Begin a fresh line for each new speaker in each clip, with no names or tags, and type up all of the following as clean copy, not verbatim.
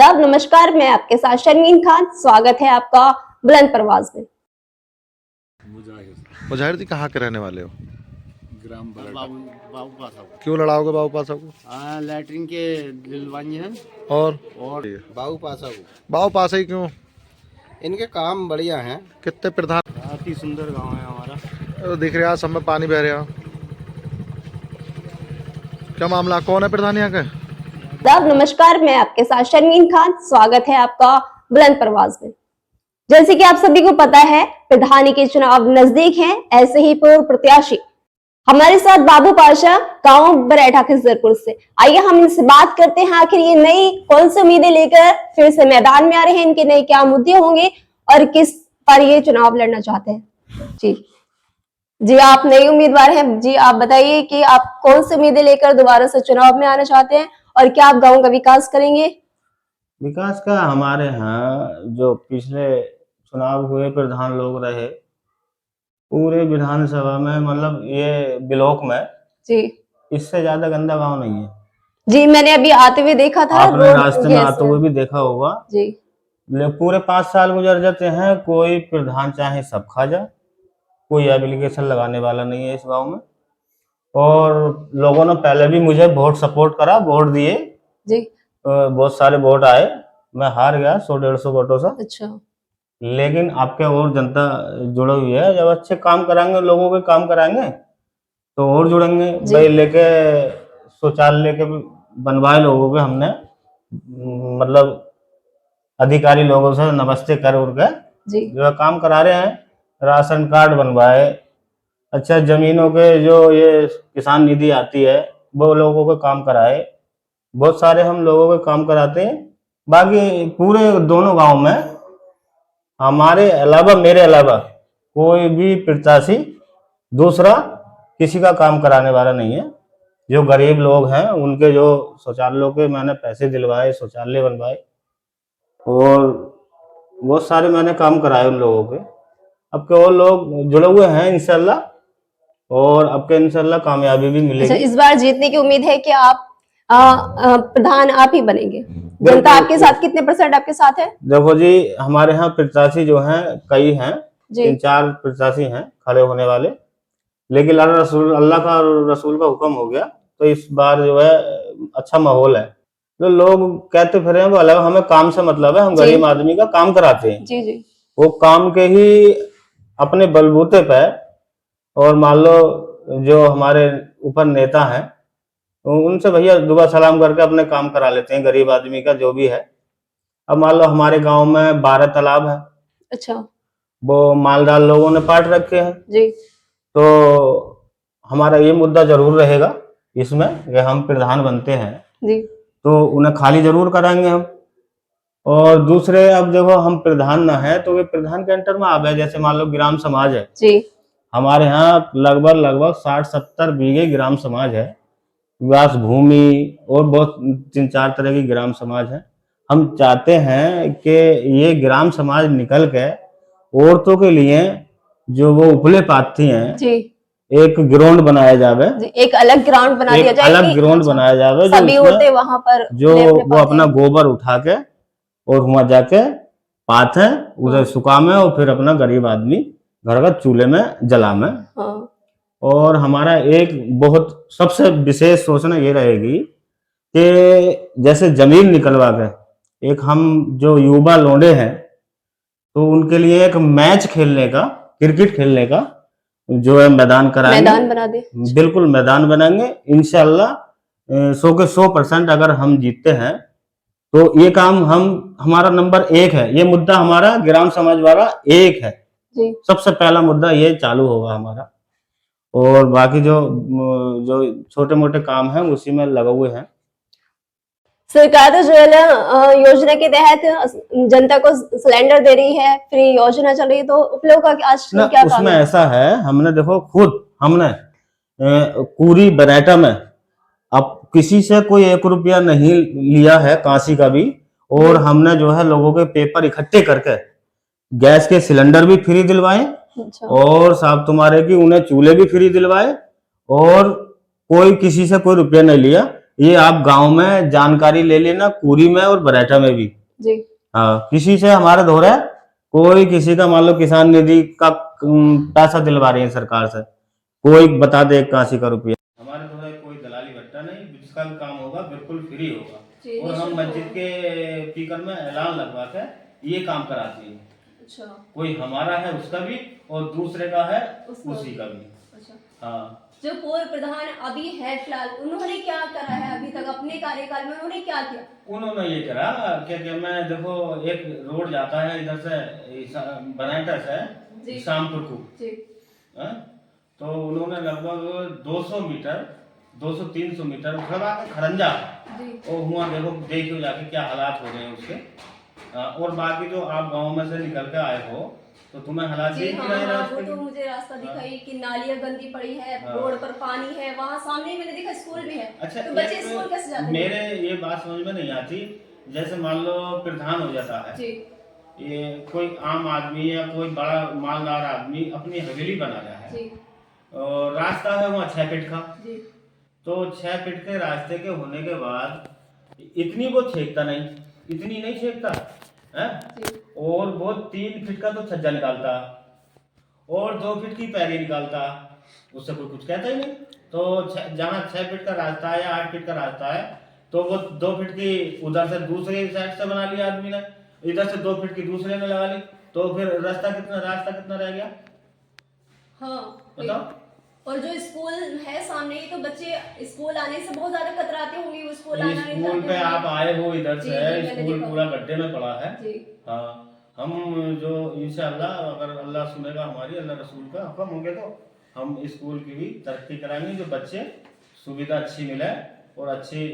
साहब नमस्कार, मैं आपके साथ शर्मीन खान। स्वागत है आपका बुलंद परवाज में।
मुजाहिर जी कहाँ के रहने वाले हो?
ग्राम बाबू पासा को।
क्यों लड़ाओगे बाबू पासा को?
लैटरिन के दिलवानी है
और
बाबू पासा को।
बाबू पासा ही क्यों?
इनके काम बढ़िया हैं।
कितने प्रधान?
बहुत ही सुंदर गांव है हमारा।
दिख रहा सब में पानी बह रहा। क्या मामला, कौन है प्रधान यहाँ का?
साहब नमस्कार, मैं आपके साथ शर्मीन खान। स्वागत है आपका बुलंद परवाज में। जैसे कि आप सभी को पता है, प्रधानी के चुनाव नजदीक हैं। ऐसे ही पूर्व प्रत्याशी हमारे साथ बाबू पाशा गांव बरेठा खिजरपुर से। आइए हम इनसे बात करते हैं, आखिर ये नई कौन सी उम्मीदें लेकर फिर से मैदान में आ रहे हैं, इनके नए क्या मुद्दे होंगे और किस पर ये चुनाव लड़ना चाहते हैं। जी आप नए उम्मीदवार हैं। जी आप बताइए कि आप कौन सी उम्मीदें लेकर दोबारा से चुनाव में आना चाहते हैं और क्या आप गांव का विकास करेंगे?
विकास का हमारे यहाँ जो पिछले चुनाव हुए प्रधान लोग रहे, पूरे विधानसभा में मतलब ये ब्लॉक में
जी
इससे ज्यादा गंदा गांव नहीं है।
जी मैंने अभी आते हुए देखा था,
आपने रास्ते में आते हुए भी देखा होगा।
जी
पूरे 5 साल गुजर जाते हैं, कोई प्रधान चाहे सब खा जाए, कोई एप्लीकेशन लगाने वाला नहीं है इस गांव में। और लोगों ने पहले भी मुझे वोट सपोर्ट करा, वोट दिए
जी।
बहुत सारे वोट आए, मैं हार गया 100-150 वोटों से।
अच्छा।
लेकिन आपके और जनता जुड़ी हुई है। जब अच्छे काम कराएंगे, लोगों के काम कराएंगे तो और जुड़ेंगे। भाई लेके शौचालय के बनवाए लोगों के हमने, मतलब अधिकारी लोगों से नमस्ते कर उड़ के जो काम करा रहे हैं। राशन कार्ड बनवाए, अच्छा जमीनों के जो ये किसान निधि आती है वो लोगों के काम कराए। बहुत सारे हम लोगों के काम कराते हैं। बाकी पूरे दोनों गांव में हमारे अलावा, मेरे अलावा कोई भी प्रत्याशी दूसरा किसी का काम कराने वाला नहीं है। जो गरीब लोग हैं उनके जो शौचालयों के मैंने पैसे दिलवाए, शौचालय बनवाए और बहुत सारे मैंने काम कराए उन लोगों के। अब के और लोग जुड़े हुए हैं इंशाल्लाह, और अब के इंशाल्लाह कामयाबी भी मिलेगी।
अच्छा, इस बार जीतने की उम्मीद है कि आप प्रधान आप ही बनेंगे? जनता आपके साथ कितने % आपके साथ है?
देखो जी, हमारे यहाँ प्रत्याशी जो हैं कई हैं, 3-4 प्रत्याशी हैं खड़े होने वाले। लेकिन अल्लाह का और रसूल का हुक्म हो गया तो इस बार जो है अच्छा माहौल है। जो लोग कहते फिर हैं वो अलग, हमें काम से मतलब है, हम गरीब आदमी का काम कराते हैं।
जी जी।
वो काम के ही अपने बलबूते पे, और मान लो जो हमारे ऊपर नेता हैं उनसे भैया दुआ सलाम करके अपने काम करा लेते हैं, गरीब आदमी का जो भी है। अब मान लो हमारे गांव में 12 तालाब है।
अच्छा।
वो मालदार लोगों ने पाट रखे हैं
जी।
तो हमारा ये मुद्दा जरूर रहेगा इसमें कि हम प्रधान बनते हैं
जी
तो उन्हें खाली जरूर कराएंगे हम। और दूसरे, अब देखो हम प्रधान ना है तो वे प्रधान के अंटर में आ गए। जैसे मान लो ग्राम समाज है
जी,
हमारे यहाँ, लगभग 60-70 बीघे ग्राम समाज है, विकास भूमि और बहुत 3-4 तरह की ग्राम समाज है। हम चाहते हैं कि ये ग्राम समाज निकल के औरतों के लिए जो वो उपले पाती हैं
जी,
एक ग्राउंड बनाया जावे,
एक अलग ग्राउंड बना दिया जाए,
अलग ग्राउंड बनाया जावे,
सभी औरतें वहां पर
जो वो अपना गोबर उठा के और वहां जाके पाते उधर सुखामे और फिर अपना गरीब आदमी घर का चूल्हे में जलामे। और हमारा एक बहुत सबसे विशेष सोचना ये रहेगी कि जैसे जमीन निकलवा के एक हम जो युवा लौंडे हैं तो उनके लिए एक मैच खेलने का, क्रिकेट खेलने का जो है मैदान कराएंगे, मैदान बना दे। बिल्कुल मैदान बनाएंगे इंशाल्लाह। 100 के 100% अगर हम जीतते हैं तो ये काम हमारा नंबर 1 है। ये मुद्दा हमारा ग्राम समाज वाला 1 है जी। सबसे पहला मुद्दा ये चालू होगा हमारा। और बाकी जो छोटे मोटे काम हैं उसी में लगे हुए हैं।
सरकार उज्ज्वला योजना के तहत जनता को सिलेंडर दे रही है, फ्री योजना चल रही है, तो उपलोग का आज क्या
उसमें ऐसा है, हमने देखो खुद हमने पूरी बरेठा में अब किसी से कोई 1 रुपया नहीं लिया है, कांसी का भी। और हमने जो है लोगों के पेपर इकट्ठे करके गैस के सिलेंडर भी फ्री दिलवाए। अच्छा। और साहब तुम्हारे की उन्हें चूल्हे भी फ्री दिलवाए और कोई किसी से कोई रुपया नहीं लिया। ये आप गांव में जानकारी ले लेना, कुरी में और बरेठा में भी।
जी।
हाँ, किसी से हमारा हो रहा है, कोई किसी का मान लो किसान निधि का पैसा दिलवा रही है सरकार से, कोई बता दे 81 का रुपया। हमारे तो है कोई दलाली भट्टा नहीं, जिसका भी काम होगा बिल्कुल फ्री होगा। और हम मस्जिद के स्पीकर में ऐलान लगवा के ये काम कराते हैं।
अच्छा।
कोई हमारा है उसका भी और दूसरे का है उसी का भी।
अच्छा।
हाँ,
जो पूर्व प्रधान अभी है फिलहाल, उन्होंने क्या करा है अभी तक अपने कार्यकाल में, उन्होंने क्या किया?
उन्होंने ये करा कि मैं देखो एक रोड जाता है इधर से बनाटा से शामपुर को, तो उन्होंने लगभग 200 मीटर 200-300 मीटर खड़ा के खरंजा और हुआ, देखो जाके क्या हालात हो रहे हैं उसके। और बाकी जो आप गांव में से निकल के आए हो तो तुम्हें हालात देख ही रहे
रास्ते। वो तो मुझे रास्ता दिखाई कि नालियां गंदी पड़ी है, रोड पर पानी है, वहाँ सामने मैंने देखा स्कूल भी है।
अच्छा,
तो बच्चे स्कूल कैसे जाते हैं?
मेरे ये बात समझ में नहीं आती, जैसे मान लो प्रधान हो जाता है, ये कोई आम आदमी या कोई बड़ा मालदार आदमी अपनी हवेली बना रहा है और रास्ता है वहाँ 6 फीट का, तो 6 फीट के रास्ते के होने के बाद इतनी वो छेकता नहीं, इतनी नहीं छेकता है, और वो 3 फीट का तो छज्जा निकालता और 2 फीट की पैरी निकालता, उससे कोई कुछ कहता ही नहीं। तो जहाँ 6 फीट का रास्ता है या 8 फीट का रास्ता है, तो वो 2 फीट की उधर से दूसरे साइड से बना लिया आदमी ने, इधर से 2 फीट की दूसरे ने लगा ली, तो फिर रास्ता कितना रह गया?
हाँ,
बताओ।
और जो स्कूल है सामने, तो बच्चे स्कूल आने से बहुत ज्यादा कतराते होंगे, वो स्कूल आना नहीं
स्कूल पे आप आए हो इधर से, स्कूल पूरा गड्ढे में पड़ा है। हाँ, हम जो इंशाअल्लाह अगर अल्लाह सुनेगा हमारी, अल्लाह रसूल का हुक्म होंगे, तो हम स्कूल की भी तरक्की कराएंगे, जो बच्चे सुविधा अच्छी मिले और अच्छे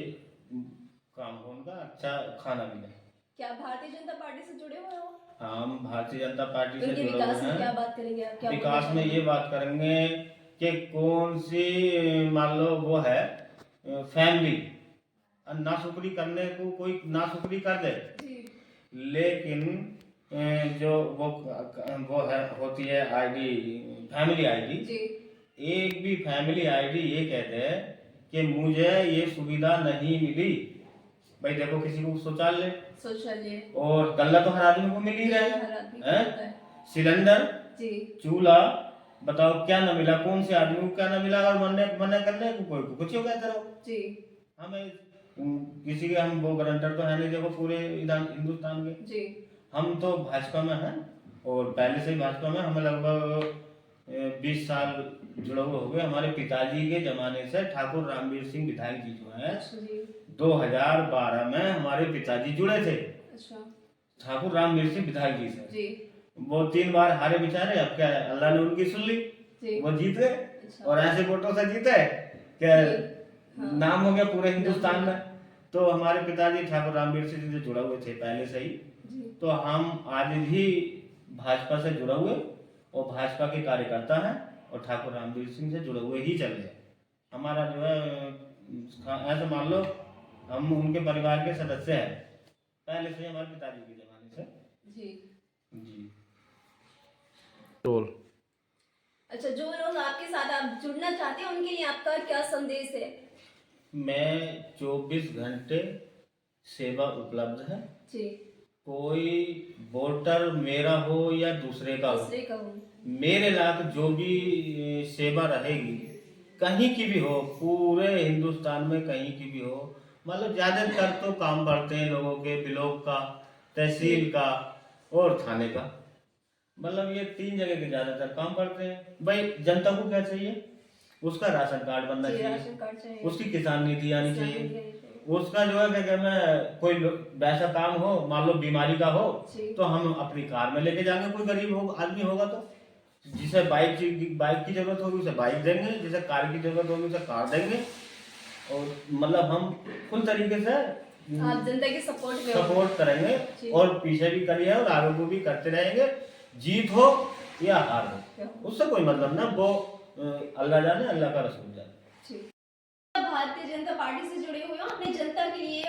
काम हो उनका, अच्छा खाना मिले।
क्या भारतीय जनता पार्टी से जुड़े हुए हो?
हम भारतीय जनता पार्टी से जुड़े हुए हैं।
क्या बात करेंगे आप? क्या
विकास में ये बात करेंगे कि कौन सी मान लो वो है फैमिली नाशुक्री करने को कोई नाशुक्री कर दे, लेकिन जो वो है होती है आईडी, फैमिली आईडी, एक भी फैमिली आईडी ये कहते हैं कि मुझे ये सुविधा नहीं मिली। भाई देखो, किसी को शौचालय और गल्ला तो हर आदमी को मिल ही रहा है, सिलेंडर, चूल्हा, बताओ क्या ना मिला, कौन से आदमी को क्या ना मिला? और मना करने को कोई कुछ हो कहते रहो। हमें किसी के हम वो गारंटर तो है नहीं, देखो पूरे हिंदुस्तान के हम तो भाजपा में हैं और पहले से ही भाजपा में, हमें लगभग 20 साल जुड़े हुए हो गए। हमारे पिताजी के जमाने से ठाकुर रामवीर सिंह विधायक जी जो है 2012 में हमारे पिताजी जुड़े थे ठाकुर रामवीर सिंह विधायक जी से। वो 3 बार हारे बेचारे, अब क्या है, अल्लाह ने उनकी सुन ली, वो जीत गए और ऐसे वोटों से जीते कि नाम हो गया पूरे हिंदुस्तान में। तो हमारे पिताजी ठाकुर रामवीर सिंह से जुड़े हुए थे पहले से ही, तो हम आज भी भाजपा से जुड़े हुए और भाजपा के कार्यकर्ता हैं और ठाकुर रामवीर सिंह से जुड़े हुए ही चल रहे। हमारा जो है ऐसे मान लो हम उनके परिवार के सदस्य हैं पहले से, हमारे पिताजी के जमाने से। जी।
अच्छा, जो लोग आपके साथ आप जुड़ना चाहते हैं उनके लिए आपका क्या संदेश है?
मैं 24 घंटे सेवा उपलब्ध है। कोई वोटर मेरा हो या दूसरे का हो, मेरे लायक जो भी सेवा रहेगी, कहीं की भी हो, पूरे हिंदुस्तान में कहीं की भी हो, मतलब ज्यादातर तो काम पड़ते हैं लोगों के, ब्लॉक का, तहसील का और थाने का, मतलब ये 3 जगह के ज्यादातर काम पड़ते हैं। भाई जनता को क्या चाहिए? उसका राशन कार्ड बनना चाहिए, उसकी किसान निधि आनी चाहिए, उसका जो है क्या मैं कोई वैसा काम हो, मान लो बीमारी का हो, तो हम अपनी कार में लेके जाएंगे, कोई गरीब हो आदमी होगा तो जिसे बाइक की जरूरत होगी उसे बाइक देंगे, जिसे कार की जरूरत होगी उसे कार देंगे। और मतलब हम फुल तरीके से
आप जनता के
सपोर्ट करेंगे और पीछे भी करिए और आगे को भी करते रहेंगे, जीत हो या हार हो उससे कोई मतलब ना, वो अल्लाह जाने, अल्लाह का रसूल जाने।
भारतीय जनता पार्टी से जुड़े हुए हो, आपने जनता के लिए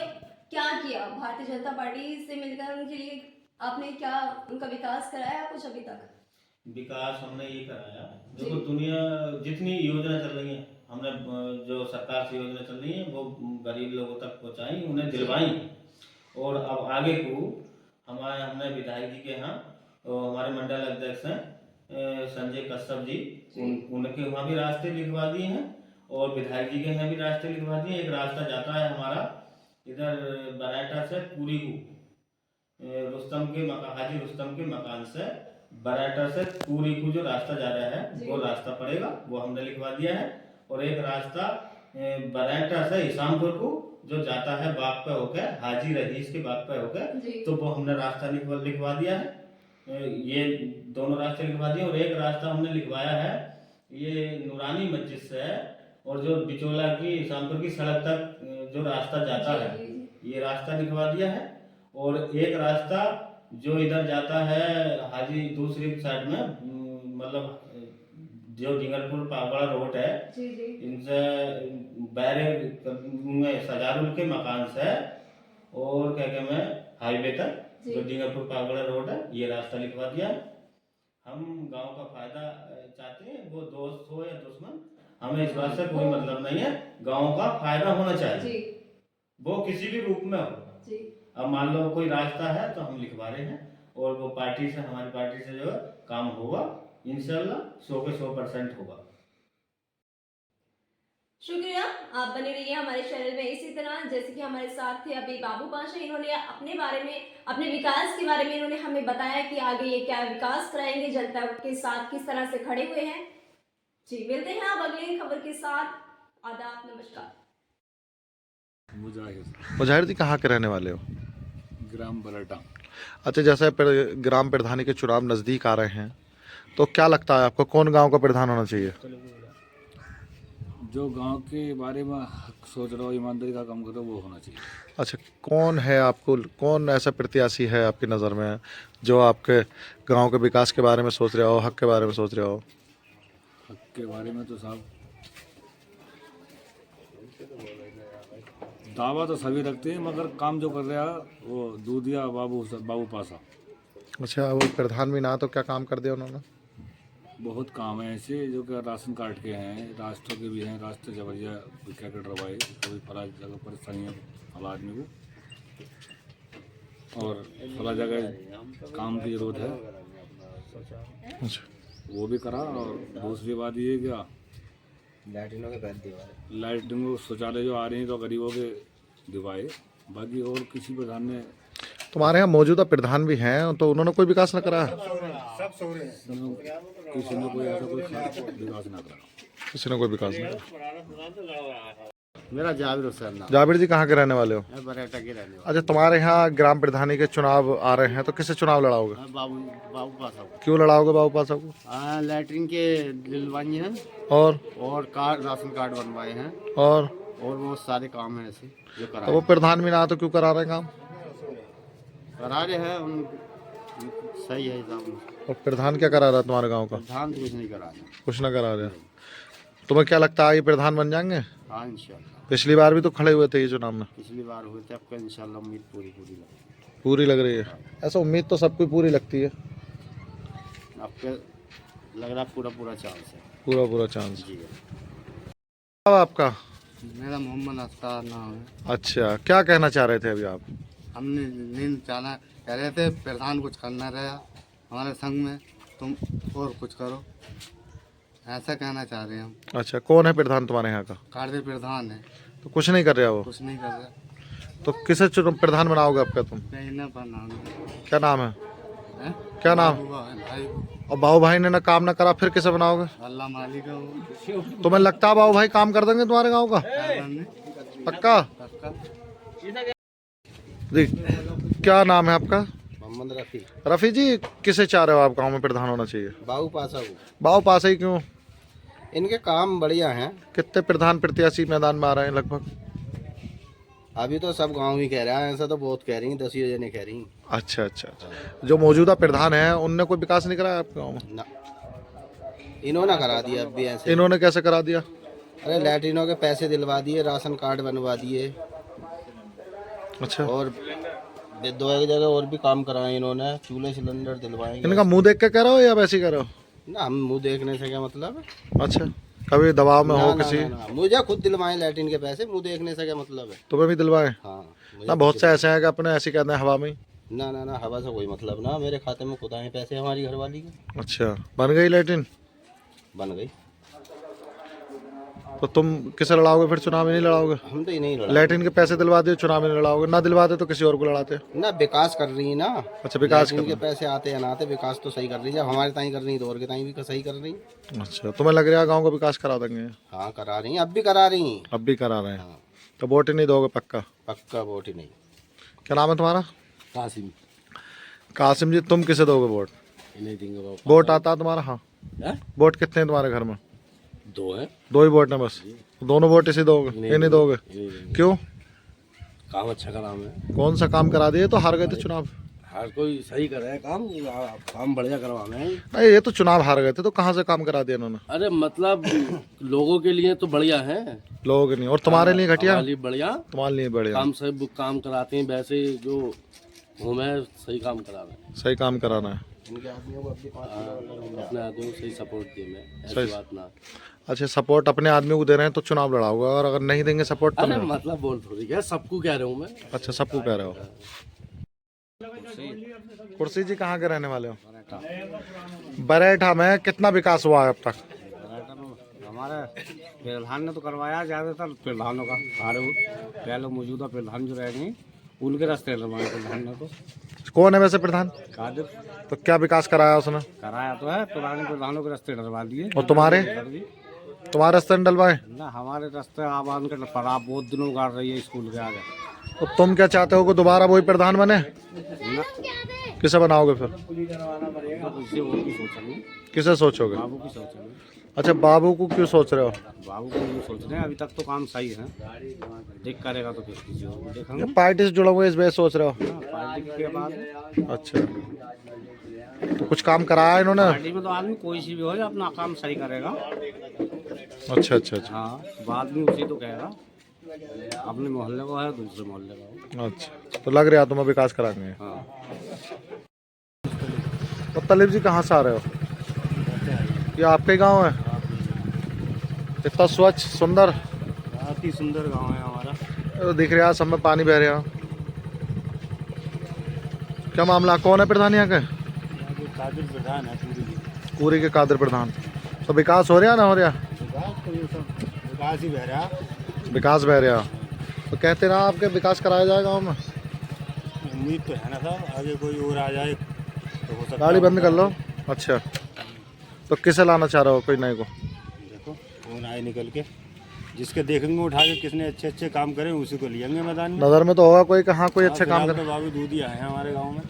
क्या किया? भारतीय जनता पार्टी से मिलकर उनके लिए आपने क्या उनका विकास कराया कुछ अभी तक?
विकास हमने ये कराया। देखो दुनिया जितनी योजना चल रही है हमने जो सरकार से योजना चल रही है वो गरीब लोगों तक पहुंचाई, उन्हें दिलवाई। और अब आगे को हमने विधायक जी के यहाँ हमारे मंडल अध्यक्ष हैं संजय कश्यप जी, उनके वहाँ भी रास्ते लिखवा दिए हैं और विधायक जी के यहाँ भी रास्ते लिखवा दिए। एक रास्ता जाता है हमारा इधर बराटा से पूरी को, हाजी रुस्तम के मकान से बराटा से पूरी को जो रास्ता जा रहा है वो रास्ता पड़ेगा, वो हमने लिखवा दिया है। और एक रास्ता बराटा से इस्लामपुर को जो जाता है बाग पे होकर, हाजी रईस के बाग पे होकर, तो वो हमने रास्ता लिखवा दिया है। ये दोनों रास्ते लिखवा दिए। और एक रास्ता हमने लिखवाया है ये नूरानी मस्जिद से और जो बिचौला की इस्लामपुर की सड़क तक जो रास्ता जाता है ये रास्ता लिखवा दिया है। और एक रास्ता जो इधर जाता है हाजी दूसरी साइड में, मतलब जो जिंगलपुर पागड़ा रोड है इनसे बैरे सजारुल के मकान से और क्या क्या मैं हाईवे तक जो जिंगलपुर पागड़ा रोड है ये रास्ता लिखवा दिया। हम गांव का फायदा चाहते हैं, वो दोस्त हो या दुश्मन हमें इस बात से कोई मतलब नहीं है। गांव का फायदा होना चाहिए, वो किसी भी रूप में हो। अब मान लो कोई रास्ता है तो हम लिखवा रहे हैं और वो पार्टी से, हमारी पार्टी से जो है काम होगा इंशाल्लाह 100 के 100% होगा।
शुक्रिया, आप बने रहिए हमारे चैनल में इसी तरह। जैसे कि हमारे साथ थे अभी बाबू पाशा, इन्होंने अपने बारे में, अपने विकास के बारे में इन्होंने हमें बताया कि आगे ये क्या विकास कराएंगे, जनता के साथ किस तरह से खड़े हुए हैं। जी मिलते हैं आप अगली खबर के साथ। आदाब, नमस्कार।
मुजाहिर जी कहाँ के रहने वाले हो?
ग्राम बराटा।
अच्छा, जैसे ग्राम प्रधानी के चुनाव नज़दीक आ रहे हैं तो क्या लगता है आपको कौन गांव का प्रधान होना चाहिए?
जो गांव के बारे में हक सोच रहा हो, ईमानदारी का काम कर रहा हो, वो होना चाहिए।
अच्छा, कौन है आपको, कौन ऐसा प्रत्याशी है आपकी नज़र में जो आपके गांव के विकास के बारे में सोच रहे हो, हक के बारे में सोच रहे हो?
हक के बारे में तो साहब दावा तो सभी रखते हैं, मगर काम जो कर रहा है वो दूधिया बाबू पासा।
अच्छा, वो प्रधान भी ना तो क्या काम कर दिया उन्होंने?
बहुत काम है ऐसे जो कि राशन कार्ड के हैं, राष्ट्रों के भी हैं, रास्ते जबरिया क्या कर रवाए, कभी फला जगह परेशानियाँ फला आदमी को, और फला जगह काम की जरूरत है
अच्छा,
वो भी करा। और दूसरी बात ये क्या, लाइटिंग शौचालय जो आ रही है तो गरीबों के दिवाए, बाकी और किसी प्रधान ने।
तुम्हारे यहाँ मौजूदा प्रधान भी हैं तो उन्होंने कोई विकास न करा?
किसी ने कोई ऐसा कोई विकास ना करा।
किसी ने कोई विकास नहीं करा।
मेरा जाबिर हुसैन नाम।
जाबिर जी कहाँ के रहने वाले हो?
मैं बराटा के रहने वाला।
अच्छा, तुम्हारे यहाँ ग्राम प्रधानी के चुनाव आ रहे हैं तो किससे चुनाव लड़ाओगे?
बाबू पासा को।
क्यों लड़ाओगे बाबू पासा को?
लैटरिन के दिलवाई हैं
और
कार्ड, राशन कार्ड बनवाए हैं
और
वो सारे काम है ऐसे जो करा
तो वो प्रधान भी ना तो क्यों करा रहे हैं काम?
करा रहे हैं उन, सही है हिसाब।
और प्रधान क्या करा रहा है तुम्हारे गांव का?
प्रधान तो कुछ नहीं करा रहे।
कुछ ना करा रहे। तुम्हें क्या लगता है ये प्रधान बन जाएंगे?
हाँ इंशाल्लाह।
पिछली बार भी तो खड़े हुए थे ये चुनाव में।
पिछली बार हुए थे, आपका इंशाल्लाह उम्मीद
पूरी लग रही है। ऐसा उम्मीद तो सबको पूरी लगती है,
आपका लग रहा पूरा चांस है।
पूरा चांस
जी।
आपका?
मेरा मोहम्मद अफ्तार नाम है।
अच्छा, क्या कहना चाह रहे थे अभी आप?
हमने नहीं जाना कह रहे थे प्रधान कुछ करना रहा हमारे संग में, तुम और कुछ करो, ऐसा कहना चाह रहे हैं हम।
अच्छा, कौन है प्रधान तुम्हारे यहाँ का?
कार्य प्रधान है।
तो कुछ नहीं कर रहा वो?
कुछ नहीं कर रहा।
तो किसे प्रधान बनाओगे आपका तुम?
कहना पर नाम
क्या नाम है?
है?
क्या नाम?
भाई
और बाबू भाई ने ना काम ना करा फिर किसे बनाओगे?
अल्लाह मालिक है वो।
तुम्हें लगता है बाबू भाई काम कर देंगे तुम्हारे गाँव का? पक्का? जी, क्या नाम है आपका?
मोहम्मद रफ़ी।
रफ़ी जी, किसे चाह रहे हो आप गांव में प्रधान होना चाहिए?
बाबू पासा को।
बाबू पासा ही क्यों?
इनके काम बढ़िया हैं।
कितने प्रधान प्रत्याशी मैदान में आ रहे हैं लगभग?
अभी तो सब गांव ही कह रहा है, ऐसा तो बहुत कह रही हैं, 10 जने कह रही हैं।
अच्छा, जो मौजूदा प्रधान है उनने कोई विकास नहीं कराया आपके गाँव में?
ना, इन्होंने करा दिया। अब भी ऐसे।
इन्होंने कैसे करा दिया?
अरे लैट्रिनों के पैसे दिलवा दिए, राशन कार्ड बनवा दिए।
अच्छा,
और
विधवा की जगह और भी काम कराए इन्होंने, चूल्हे सिलेंडर दिलवाएंगे।
इनका मुंह देख के करो या वैसे ही करो?
ना हम मुंह देखने से क्या मतलब है?
अच्छा, कभी दबाव में हो किसी?
ना, मुझे खुद दिलवाए लैट्रिन के पैसे, मुंह देखने से क्या मतलब है?
तुम्हें भी दिलवाए?
हाँ
ना बहुत से ऐसे हैं कि अपने ऐसे कहते हैं हवा में ही।
ना हवा से कोई मतलब ना, मेरे खाते में खुद आए पैसे हमारी घरवाली के।
अच्छा, बन गई लैट्रिन?
बन गई।
तो तुम किसे लड़ाओगे फिर? चुनाव ही नहीं लड़ाओगे?
हम तो ये नहीं लड़ा।
लैट्रिन के पैसे दिलवा दिए, चुनाव ही नहीं लड़ाओगे? ना दिलवाते तो किसी और को लड़ाते?
ना विकास कर रही है ना।
अच्छा, विकास
लैट्रिन
कर
के पैसे आते या ना आते, विकास तो सही कर रही है। जब हमारे ताई कर रही है तो और के ताई भी सही कर रही है।
अच्छा, तुम्हें लग रहा है गाँव का विकास करा देंगे?
हाँ करा रही है, अब भी करा रही है।
अब भी करा रहे हैं?
हाँ।
तो वोट ही नहीं दोगे पक्का?
पक्का वोट ही नहीं।
क्या नाम है तुम्हारा?
कासिम।
कासिम जी, तुम किसे दोगे वोट?
नहीं देंगे बाबा।
वोट आता है तुम्हारा? हाँ। वोट कितने हैं तुम्हारे घर में?
2 है।
2 ही वोट है बस? दोनों वोट इसी दोगे? ये नहीं दोगे? क्यों?
काम अच्छा करा है।
कौन सा काम करा दिए? तो हार गए थे चुनाव।
हर कोई सही कर रहा है काम बढ़िया करवाना है।
नहीं, ये तो चुनाव हार गए थे तो कहाँ से काम करा दिया इन्होंने?
अरे मतलब लोगों के लिए तो बढ़िया है,
लोगों के नहीं। और तुम्हारे लिए घटिया?
हमारे लिए बढ़िया।
तुम्हारे लिए बढ़िया।
काम सब काम कराते हैं, वैसे जो हूँ मैं सही काम करा रहा है।
सही काम कराना है।
अपने आदमियों को सही सपोर्ट दिए मैं, ऐसी
सही।
बात ना।
अच्छा, सपोर्ट अपने आदमी को दे रहे हैं तो चुनाव लड़ाओगे, और अगर नहीं देंगे सपोर्ट तो
अरे
नहीं?
मतलब बोल थोड़ी क्या, सबको कह रहा हूँ मैं।
अच्छा, सबको कह रहे हो। कुर्सी जी कहाँ के रहने वाले हो? बरेठा में कितना विकास हुआ है अब तक?
हमारे प्रधान ने तो करवाया ज़्यादातर प्रधानों का, सारे पहले मौजूदा प्रधान जो रह गए उनके रास्ते हमारे प्रधान ने तो।
कौन है वैसे प्रधान?
कादिर
तो क्या विकास कराया उसने?
कराया तो है, पुराने प्रधानों के रास्ते डलवा दिए।
और तुम्हारे रास्ते में डलवाए?
ना हमारे रास्ते आबाद के पड़ा बहुत दिनों गाड़ रही है स्कूल के आगे।
तो तुम क्या चाहते हो कि दोबारा वही प्रधान बने?
ना
किसे बनाओगे फिर?
तो इसे वो की सोचेंगे,
किसे सोचोगे?
बाबू की सोचेंगे।
अच्छा, बाबू को क्यों सोच रहे हो?
बाबू को ये सोच रहे हैं, अभी तक तो काम सही है, देख करेगा तो फिर किसी और को देखेंगे।
पार्टी से जुड़े हुए इस वजह सोच रहे हो?
हाँ, पार्टी के बाद
अच्छा, तो कुछ काम कराया इन्होंने?
पार्टी में तो आदमी कोई सी भी हो अपना काम सही करेगा।
अच्छा अच्छा अच्छा
हाँ, बाद में उसी तो कहेगा, अपने मोहल्ले को है दूसरे मोहल्ले का हो।
अच्छा, तो लग रहा है तुम्हें विकास कराएंगे।
हाँ।
तो तलीब जी कहाँ से आ रहे हो? ये आपके गांव है? इतना स्वच्छ सुंदर,
बहुत ही सुंदर गांव है हमारा।
तो दिख रहा है सब में पानी बह रहा। क्या मामला, कौन है प्रधान यहाँ के?
कादिर प्रधान है
पूरी के कादिर प्रधान। तो विकास हो रहा ना हो रहा?
विकास ही बह रहा।
विकास बह रहा। तो कहते ना आपके विकास कराया जाए गाँव में?
उम्मीद तो है ना साहब, आगे कोई और आ जाए तो हो सकता है।
गाड़ी बंद कर लो। अच्छा, तो किसे लाना चाह रहे हो? कोई नए को?
देखो कौन आए निकल के, जिसके देखेंगे उठा के किसने अच्छे अच्छे काम करे उसी को लिएंगे मैदान में।
नजर में तो होगा कोई कहाँ कोई अच्छे काम
फिलहाल
करे?
तो बाबू दूधिया है हमारे गांव में।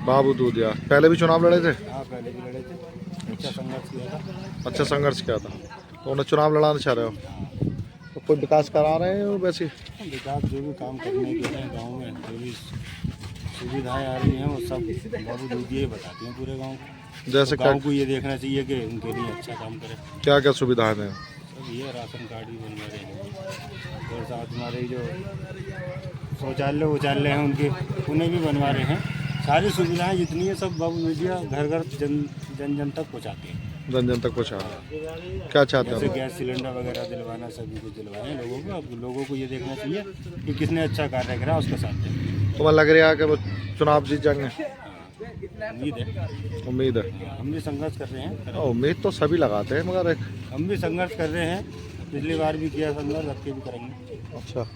बाबू दूधिया पहले भी चुनाव लड़े थे?
हाँ, पहले भी लड़े थे, अच्छा संघर्ष किया था।
अच्छा संघर्ष किया था, तो उन्हें चुनाव लड़ाना चाह रहे हो? तो कोई विकास करा रहे हैं वैसे?
विकास जो भी काम करने के हैं गाँव में, जो भी सुविधाएं आ रही हैं वो सब बाबू दूधिया ही बताते हैं पूरे गाँव को।
जैसे
तो
क्या
गाँव को ये देखना चाहिए कि उनके लिए अच्छा काम करे।
क्या क्या सुविधाएं हैं?
सब ये राशन कार्ड ही बनवा रहे हैं, और साथ हमारे जो शौचालय हैं उनके उन्हें भी बनवा रहे हैं। सारी सुविधाएं जितनी है सब बाबू मीडिया घर घर जन तक पहुँचाते हैं।
जन जन तक पहुँचा रहे हैं। क्या चाहते
जैसे
हो?
गैस सिलेंडर वगैरह दिलवाना, सभी कुछ दिलवाएं लोगों को। अब लोगों को ये देखना चाहिए कि किसने अच्छा कार्य करा उसका साथ दें।
तुम्हें लग रहा है कि वो चुनाव जीत जाएंगे?
उम्मीद है,
उम्मीद है।
हम भी संघर्ष कर रहे हैं।
उम्मीद तो सभी लगाते हैं, मगर
हम भी संघर्ष कर रहे हैं, पिछली बार भी किया संघर्ष, अब के भी करेंगे।
अच्छा,